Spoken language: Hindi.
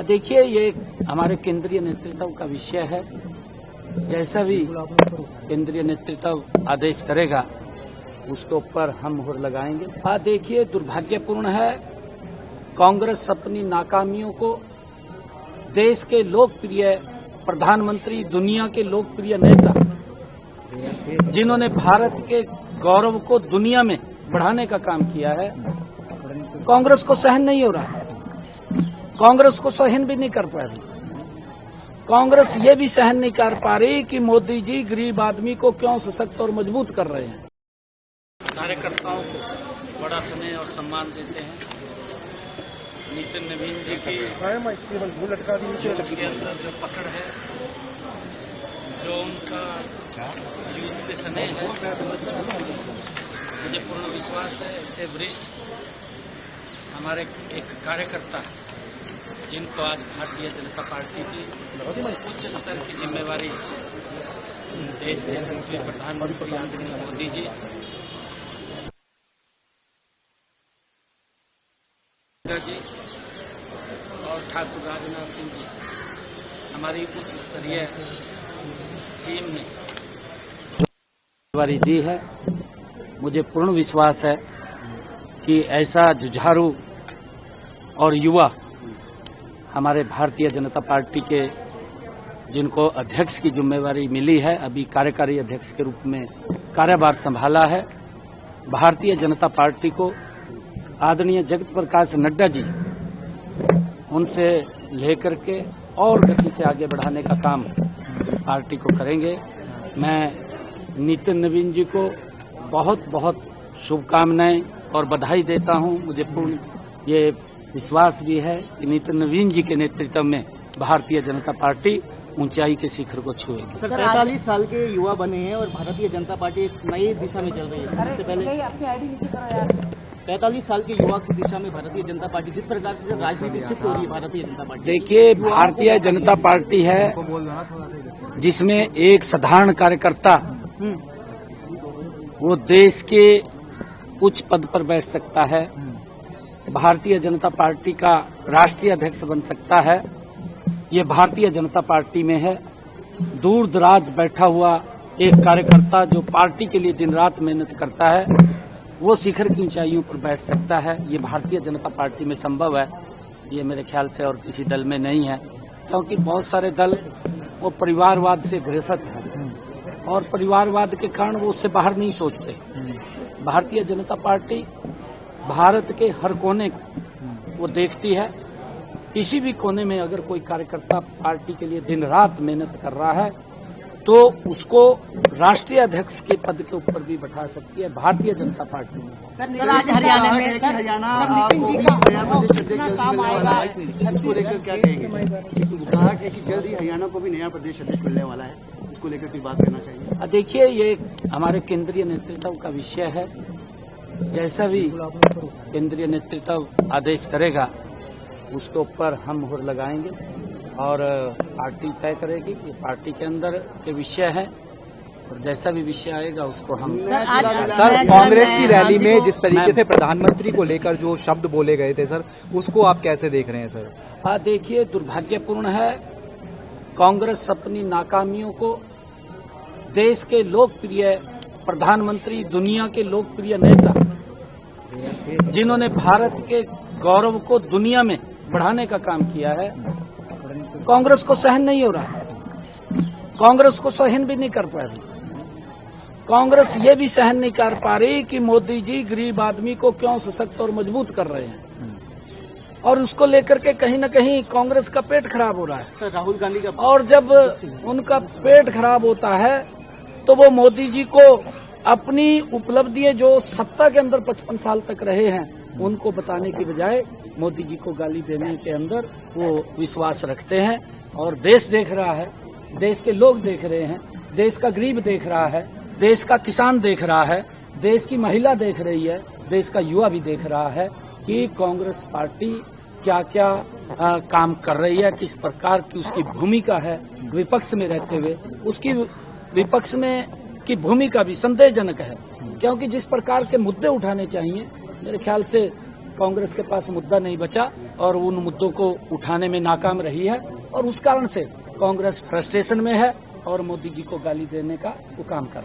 देखिए, ये हमारे केंद्रीय नेतृत्व का विषय है। जैसा भी केंद्रीय नेतृत्व आदेश करेगा उसके ऊपर हम मुहर लगाएंगे। देखिए, दुर्भाग्यपूर्ण है, कांग्रेस अपनी नाकामियों को देश के लोकप्रिय प्रधानमंत्री, दुनिया के लोकप्रिय नेता, जिन्होंने भारत के गौरव को दुनिया में बढ़ाने का काम किया है, कांग्रेस को सहन नहीं हो रहा। कांग्रेस को सहन भी नहीं कर पा रही। कांग्रेस ये भी सहन नहीं कर पा रही कि मोदी जी गरीब आदमी को क्यों सशक्त और मजबूत कर रहे हैं। कार्यकर्ताओं को बड़ा स्नेह और सम्मान देते हैं। नितिन नवीन जी की के अंदर जो पकड़ है, जो उनका यूथ से स्नेह है, मुझे पूर्ण विश्वास है ऐसे वरिष्ठ हमारे एक कार्यकर्ता जिनको आज भारतीय जनता पार्टी की उच्च स्तर की जिम्मेवारी देश के यशस्वी प्रधानमंत्री आदरणीय मोदी जी और ठाकुर राजनाथ सिंह जी, हमारी उच्च स्तरीय टीम ने जिम्मेवारी दी है। मुझे पूर्ण विश्वास है कि ऐसा जुझारू और युवा हमारे भारतीय जनता पार्टी के, जिनको अध्यक्ष की जिम्मेवारी मिली है, अभी कार्यकारी अध्यक्ष के रूप में कार्यभार संभाला है, भारतीय जनता पार्टी को आदरणीय जगत प्रकाश नड्डा जी उनसे लेकर के और गति से आगे बढ़ाने का काम पार्टी को करेंगे। मैं नितिन नवीन जी को बहुत बहुत शुभकामनाएं और बधाई देता हूं। मुझे पूर्ण ये विश्वास भी है कि नितिन नवीन जी के नेतृत्व में भारतीय जनता पार्टी ऊंचाई के शिखर को छुएगी। सर, 45 साल के युवा बने हैं और भारतीय जनता पार्टी एक नई दिशा में चल रही है। इससे पहले 45 साल के युवा की दिशा में भारतीय जनता पार्टी जिस प्रकार से राजनीति शिफ्ट हो रही है, भारतीय जनता पार्टी, देखिए, भारतीय जनता पार्टी है जिसमें एक साधारण कार्यकर्ता वो देश के उच्च पद पर बैठ सकता है, भारतीय जनता पार्टी का राष्ट्रीय अध्यक्ष बन सकता है। ये भारतीय जनता पार्टी में है। दूर दराज बैठा हुआ एक कार्यकर्ता जो पार्टी के लिए दिन रात मेहनत करता है, वो शिखर की ऊंचाइयों पर बैठ सकता है। ये भारतीय जनता पार्टी में संभव है। ये मेरे ख्याल से और किसी दल में नहीं है, क्योंकि बहुत सारे दल वो परिवारवाद से ग्रसित हैं और परिवारवाद के कारण वो उससे बाहर नहीं सोचते। भारतीय जनता पार्टी भारत के हर कोने को वो देखती है। किसी भी कोने में अगर कोई कार्यकर्ता पार्टी के लिए दिन रात मेहनत कर रहा है तो उसको राष्ट्रीय अध्यक्ष के पद के ऊपर भी बैठा सकती है भारतीय जनता पार्टी में। सर, आज हरियाणा में नितिन जी का काम आएगा, इसको लेकर क्या कहेंगे? कहा कि जल्द ही हरियाणा को भी नया प्रदेश अध्यक्ष मिलने वाला है, इसको लेकर कोई बात करना चाहिए? देखिए, ये हमारे केंद्रीय नेतृत्व का विषय है। जैसा भी केंद्रीय नेतृत्व आदेश करेगा उसके ऊपर हम मुहर लगाएंगे और पार्टी तय करेगी। ये पार्टी के अंदर के विषय है और जैसा भी विषय आएगा उसको हम। सर, कांग्रेस की रैली में जिस तरीके से प्रधानमंत्री को लेकर जो शब्द बोले गए थे सर, उसको आप कैसे देख रहे हैं सर? देखिए, दुर्भाग्यपूर्ण है, कांग्रेस अपनी नाकामियों को देश के लोकप्रिय प्रधानमंत्री, दुनिया के लोकप्रिय नेता, जिन्होंने भारत के गौरव को दुनिया में बढ़ाने का काम किया है, कांग्रेस को सहन नहीं हो रहा। कांग्रेस को सहन भी नहीं कर पा रही। कांग्रेस ये भी सहन नहीं कर पा रही कि मोदी जी गरीब आदमी को क्यों सशक्त और मजबूत कर रहे हैं और उसको लेकर के कहीं न कहीं कांग्रेस का पेट खराब हो रहा है। सर, राहुल गांधी का, और जब उनका पेट खराब होता है तो वो मोदी जी को अपनी उपलब्धियां जो सत्ता के अंदर 55 साल तक रहे हैं उनको बताने की बजाय मोदी जी को गाली देने के अंदर वो विश्वास रखते हैं। और देश देख रहा है, देश के लोग देख रहे हैं, देश का गरीब देख रहा है, देश का किसान देख रहा है, देश की महिला देख रही है, देश का युवा भी देख रहा है कि कांग्रेस पार्टी क्या क्या काम कर रही है, किस प्रकार की उसकी भूमिका है विपक्ष में रहते हुए। उसकी विपक्ष में की भूमिका भी संदेहजनक है, क्योंकि जिस प्रकार के मुद्दे उठाने चाहिए मेरे ख्याल से कांग्रेस के पास मुद्दा नहीं बचा और उन मुद्दों को उठाने में नाकाम रही है और उस कारण से कांग्रेस फ्रस्ट्रेशन में है और मोदी जी को गाली देने का वो काम कर रहा है।